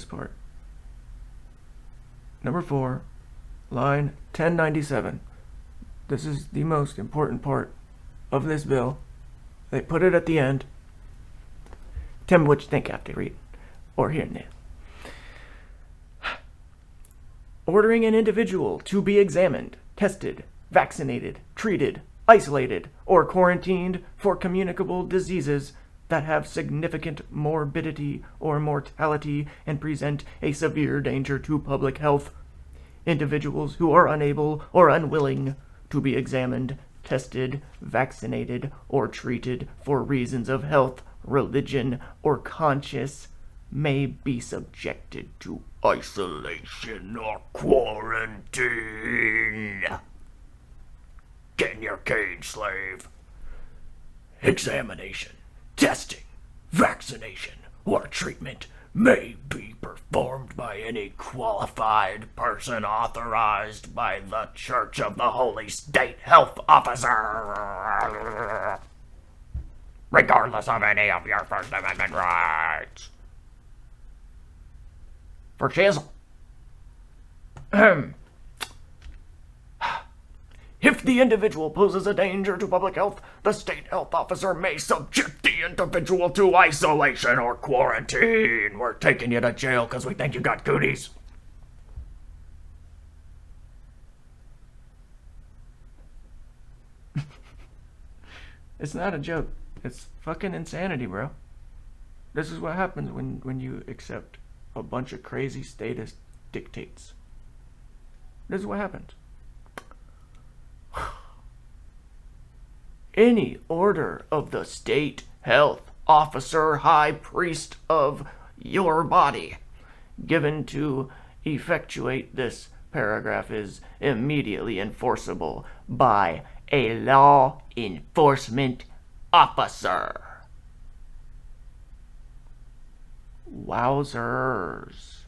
part. Number 4, line 1097. This is the most important part of this bill. They put it at the end. Tell me what you think after reading or hearing it. Ordering an individual to be examined, tested, vaccinated, treated, isolated, or quarantined for communicable diseases that have significant morbidity or mortality and present a severe danger to public health. Individuals who are unable or unwilling to be examined, tested, vaccinated, or treated for reasons of health, religion, or conscience may be subjected to isolation or quarantine. Get in your cage, slave. Examination, testing, vaccination, or treatment may be performed by any qualified person authorized by the Church of the Holy State Health Officer, regardless of any of your First Amendment rights. For shizzle. If the individual poses a danger to public health, the state health officer may subject the individual to isolation or quarantine. We're taking you to jail because we think you got cooties. It's not a joke. It's fucking insanity, bro. This is what happens when you accept a bunch of crazy statist dictates. This is what happens. Any order of the state health officer, high priest of your body, given to effectuate this paragraph is immediately enforceable by a law enforcement officer. Wowzers.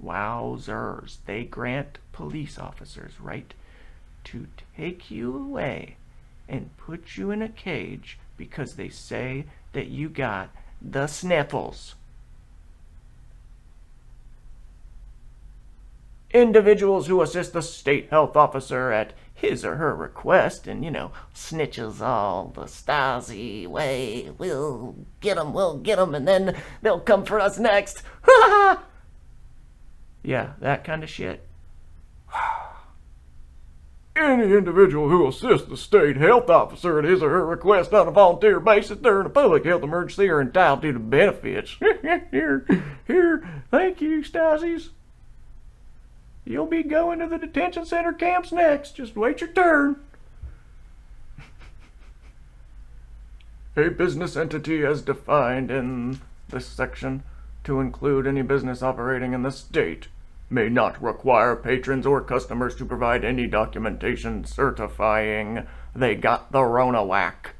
Wowzers. They grant police officers right to take you away and put you in a cage because they say that you got the sniffles. Individuals who assist the state health officer at his or her request and, snitches all the Stasi way, we'll get 'em, and then they'll come for us next. Yeah, that kind of shit. Any individual who assists the state health officer at his or her request on a volunteer basis during a public health emergency are entitled to the benefits. Here, thank you, Stasis. You'll be going to the detention center camps next. Just wait your turn. A business entity as defined in this section to include any business operating in the state may not require patrons or customers to provide any documentation certifying they got the Rona whack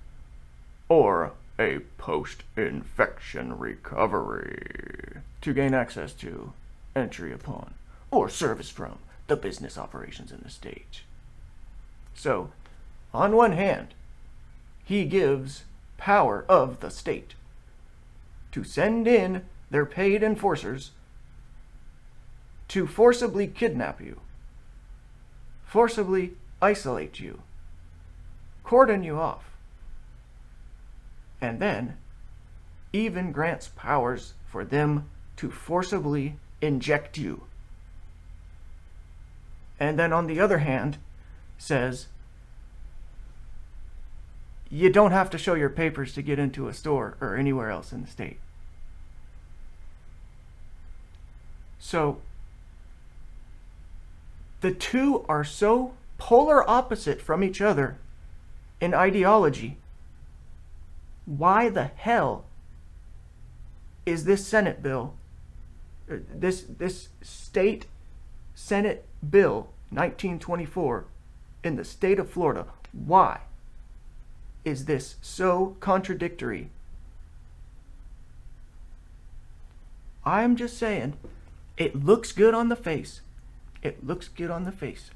or a post-infection recovery to gain access to, entry upon, or service from the business operations in the state. So, on one hand, he gives power of the state to send in their paid enforcers to forcibly kidnap you, forcibly isolate you, cordon you off, and then even grants powers for them to forcibly inject you. And then on the other hand, says, you don't have to show your papers to get into a store or anywhere else in the state. So, the two are so polar opposite from each other in ideology. Why the hell is this Senate bill, this state Senate bill 1924 in the state of Florida, why is this so contradictory? I'm just saying, it looks good on the face. It looks good on the face,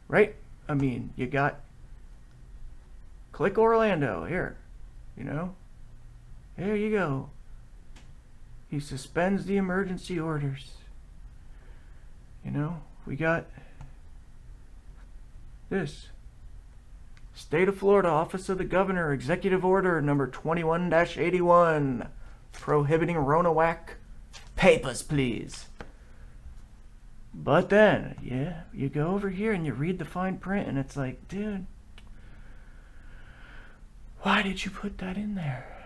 right? I mean, you got Click Orlando here, Here you go. He suspends the emergency orders. You know, we got this. State of Florida Office of the Governor Executive Order number 21-81 prohibiting Rona whack. Papers, please. But then, yeah, you go over here and you read the fine print and it's like, dude, why did you put that in there?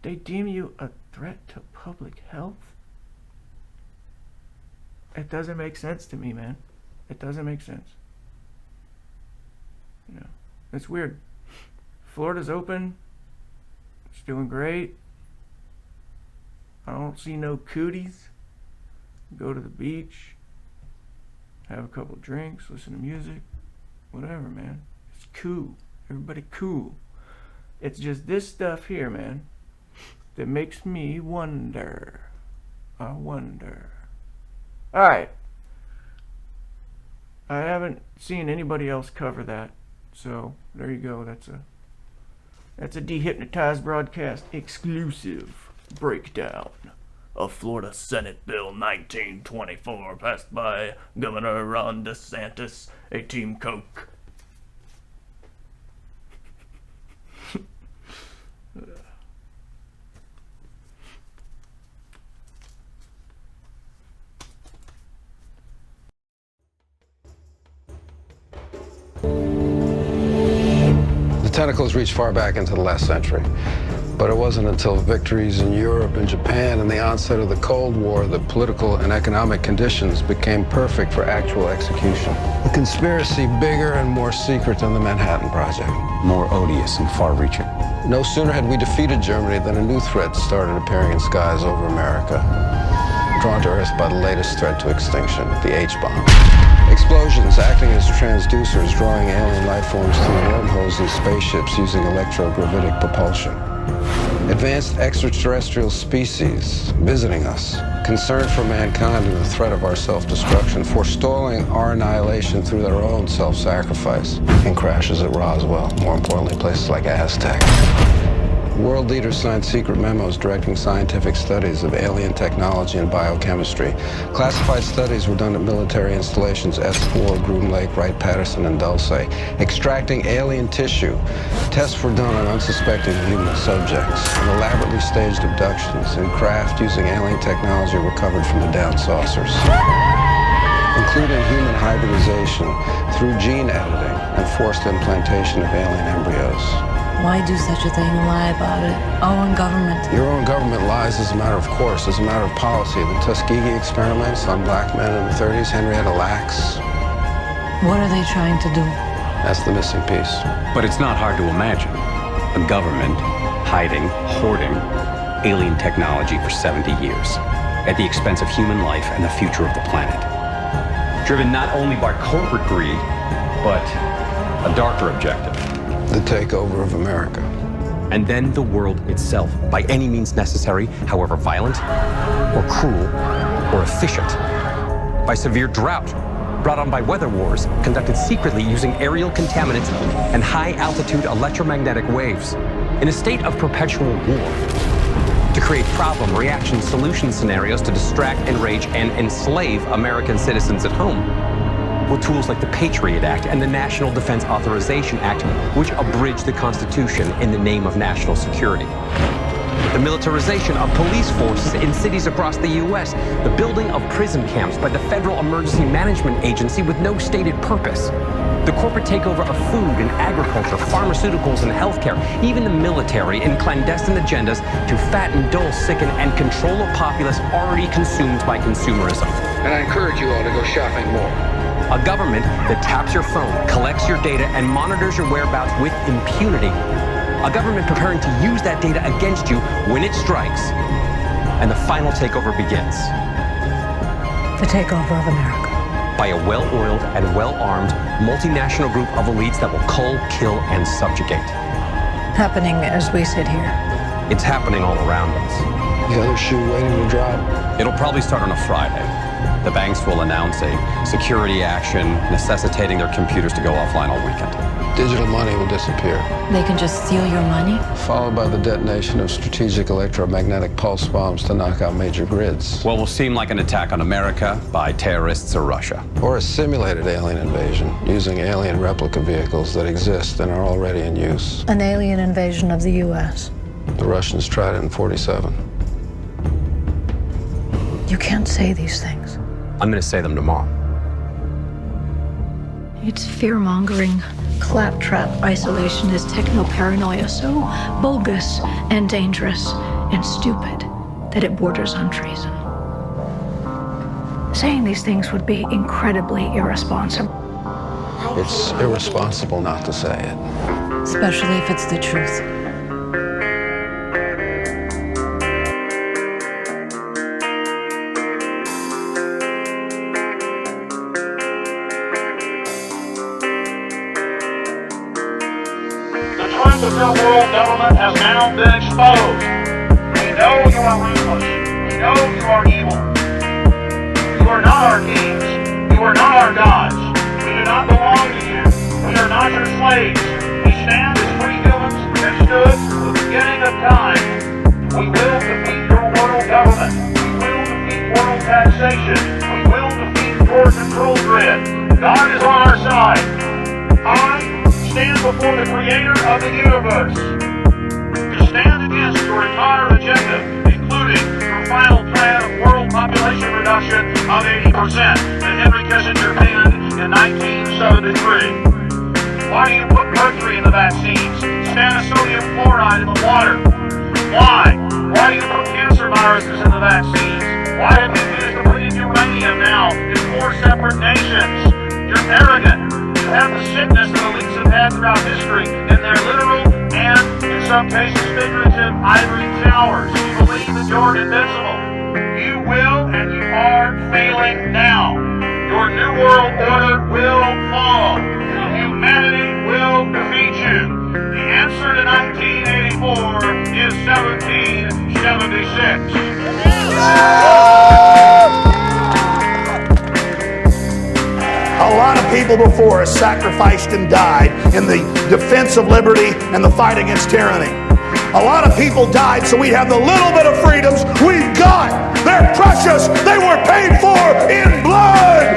They deem you a threat to public health? It doesn't make sense to me, man. It doesn't make sense. You know, it's weird. Florida's open. It's doing great. I don't see no cooties. Go to the beach. Have a couple drinks. Listen to music. Whatever, man. It's cool. Everybody cool. It's just this stuff here, man, that makes me wonder. I wonder. Alright. I haven't seen anybody else cover that. So, there you go. That's a De-Hypnotize broadcast exclusive breakdown of Florida Senate Bill 1924 passed by Governor Ron DeSantis, a Team Coke. The tentacles reached far back into the last century. But it wasn't until victories in Europe and Japan and the onset of the Cold War that political and economic conditions became perfect for actual execution. A conspiracy bigger and more secret than the Manhattan Project. More odious and far-reaching. No sooner had we defeated Germany than a new threat started appearing in skies over America. Drawn to Earth by the latest threat to extinction, the H-bomb. Explosions acting as transducers, drawing alien life forms through wormholes in spaceships using electrogravitic propulsion. Advanced extraterrestrial species visiting us, concerned for mankind and the threat of our self-destruction, forestalling our annihilation through their own self-sacrifice, and crashes at Roswell, more importantly, places like Aztec. World leaders signed secret memos directing scientific studies of alien technology and biochemistry. Classified studies were done at military installations S4, Groom Lake, Wright-Patterson, and Dulce. Extracting alien tissue. Tests were done on unsuspecting human subjects. And elaborately staged abductions and craft using alien technology recovered from the downed saucers. Including human hybridization through gene editing and forced implantation of alien embryos. Why do such a thing and lie about it? Our own government. Your own government lies as a matter of course, as a matter of policy. The Tuskegee experiments on black men in the 30s, Henrietta Lacks. What are they trying to do? That's the missing piece. But it's not hard to imagine. A government hiding, hoarding alien technology for 70 years at the expense of human life and the future of the planet. Driven not only by corporate greed, but a darker objective. The takeover of America. And then the world itself, by any means necessary, however violent, or cruel, or efficient. By severe drought, brought on by weather wars, conducted secretly using aerial contaminants and high-altitude electromagnetic waves, in a state of perpetual war. To create problem, reaction, solution scenarios to distract, enrage, and enslave American citizens at home. With tools like the Patriot Act and the National Defense Authorization Act, which abridge the Constitution in the name of national security. The militarization of police forces in cities across the U.S., the building of prison camps by the Federal Emergency Management Agency with no stated purpose. The corporate takeover of food and agriculture, pharmaceuticals and healthcare, even the military in clandestine agendas to fatten, dull, sicken, and control a populace already consumed by consumerism. And I encourage you all to go shopping more. A government that taps your phone, collects your data, and monitors your whereabouts with impunity. A government preparing to use that data against you when it strikes. And the final takeover begins. The takeover of America. By a well-oiled and well-armed multinational group of elites that will cull, kill, and subjugate. Happening as we sit here. It's happening all around us. The other shoe waiting to drop. It'll probably start on a Friday. The banks will announce a security action necessitating their computers to go offline all weekend. Digital money will disappear, They can just steal your money? followed by the detonation of strategic electromagnetic pulse bombs to knock out major grids. What will seem like an attack on America by terrorists or Russia. Or a simulated alien invasion using alien replica vehicles that exist and are already in use. An alien invasion of the U.S. The Russians tried it in '47. You can't say these things. I'm going to say them tomorrow. It's fear-mongering, claptrap isolationist techno-paranoia so bogus and dangerous and stupid that it borders on treason. Saying these things would be incredibly irresponsible. It's irresponsible not to say it. Especially if it's the truth. The real world government has now been exposed. We know you are ruthless. We know you are evil. You are not our kings. You are not our gods. We do not belong to you. We are not your slaves. We stand as free humans and stood from the beginning of time. We will defeat your world government. We will defeat world taxation. We will defeat your control grid. God is on our side. I stand before the creator of the universe to stand against your entire agenda, including your final plan of world population reduction of 80% that Henry Kissinger penned in 1973. Why do you put mercury in the vaccines, sodium fluoride in the water? Why? Why do you put cancer viruses in the vaccines? Why have you used depleted uranium now in 4 separate nations? You're arrogant. You have the sickness that elites have had throughout history in their literal and, in some cases, figurative ivory towers. You believe that you're invincible. You will and you are failing now. Your new world order will fall. Humanity will defeat you. The answer to 1984 is 1776. A lot of people before us sacrificed and died in the defense of liberty and the fight against tyranny. A lot of people died so we have the little bit of freedoms we've got. They're precious. They were paid for in blood.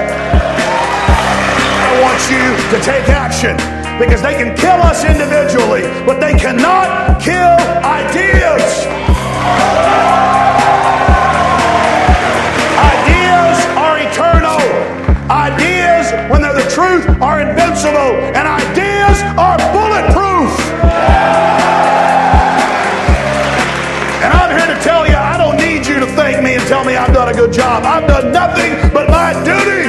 I want you to take action because they can kill us individually, but they cannot kill ideas. Ideas are eternal. Ideas, when they're the truth, are invincible, and ideas are bulletproof. And I'm here to tell you, I don't need you to thank me and tell me I've done a good job. I've done nothing but my duty.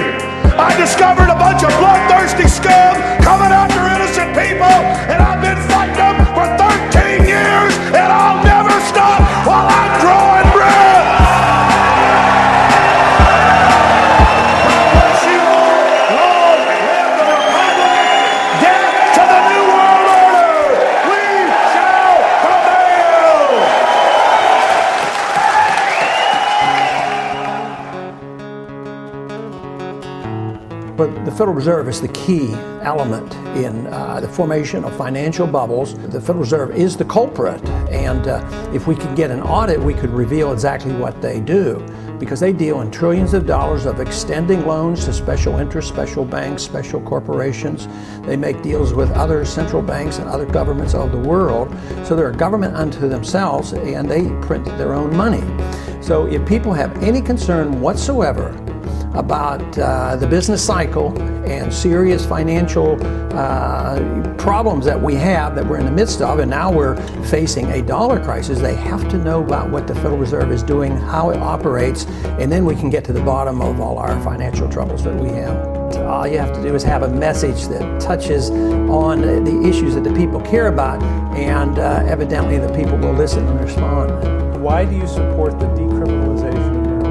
I discovered a bunch of bloodthirsty scum coming after innocent people, and I've been fighting them for 13 years, and I'll never stop while I'm drawing breath. But the Federal Reserve is the key element in the formation of financial bubbles. The Federal Reserve is the culprit, and if we could get an audit, we could reveal exactly what they do, because they deal in trillions of dollars of extending loans to special interests, special banks, special corporations. They make deals with other central banks and other governments of the world. So they're a government unto themselves, and they print their own money. So if people have any concern whatsoever about the business cycle and serious financial problems that we have, that we're in the midst of, and now we're facing a dollar crisis, they have to know about what the Federal Reserve is doing, how it operates, and then we can get to the bottom of all our financial troubles that we have. All you have to do is have a message that touches on the issues that the people care about, and evidently the people will listen and respond. Why do you support the decriminalization of marijuana?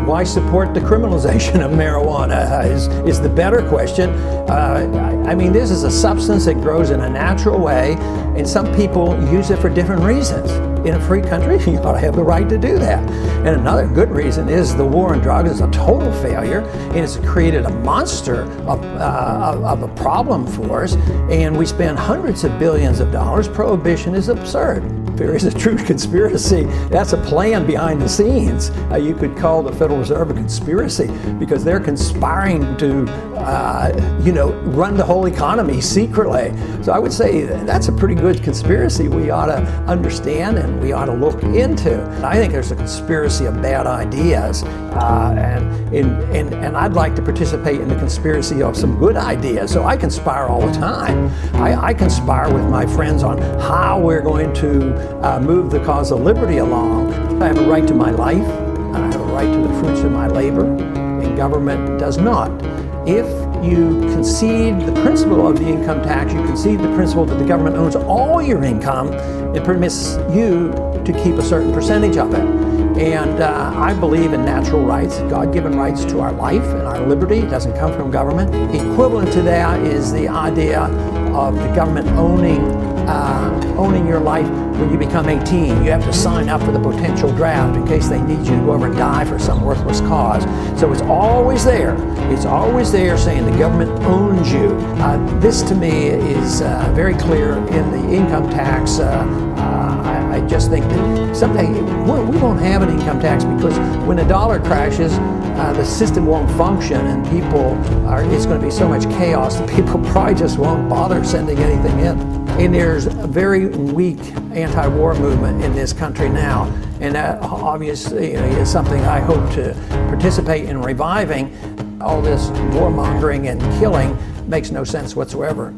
Why I support the criminalization of marijuana is the better question. I mean, this is a substance that grows in a natural way, and some people use it for different reasons. In a free country, you ought to have the right to do that. And another good reason is the war on drugs is a total failure, and it's created a monster of a problem for us, and we spend hundreds of billions of dollars. Prohibition is absurd. If there is a true conspiracy, that's a plan behind the scenes. You could call the Federal Reserve a conspiracy because they're conspiring to, run the whole economy secretly. So I would say that's a pretty good conspiracy we ought to understand and we ought to look into. I think there's a conspiracy of bad ideas, and I'd like to participate in the conspiracy of some good ideas. So I conspire all the time. I conspire with my friends on how we're going to move the cause of liberty along. I have a right to my life, and I have a right to the fruits of my labor, and government does not. If you concede the principle of the income tax, you concede the principle that the government owns all your income, it permits you to keep a certain percentage of it. And I believe in natural rights, God-given rights to our life and our liberty. It doesn't come from government. Equivalent to that is the idea of the government owning your life when you become 18. You have to sign up for the potential draft in case they need you to go over and die for some worthless cause. So it's always there. It's always there saying the government owns you. This to me is very clear in the income tax. I just think that someday we won't have an income tax because when the dollar crashes, the system won't function and it's going to be so much chaos that people probably just won't bother sending anything in. And there's a very weak anti-war movement in this country now. And that obviously is something I hope to participate in reviving. All this warmongering and killing makes no sense whatsoever.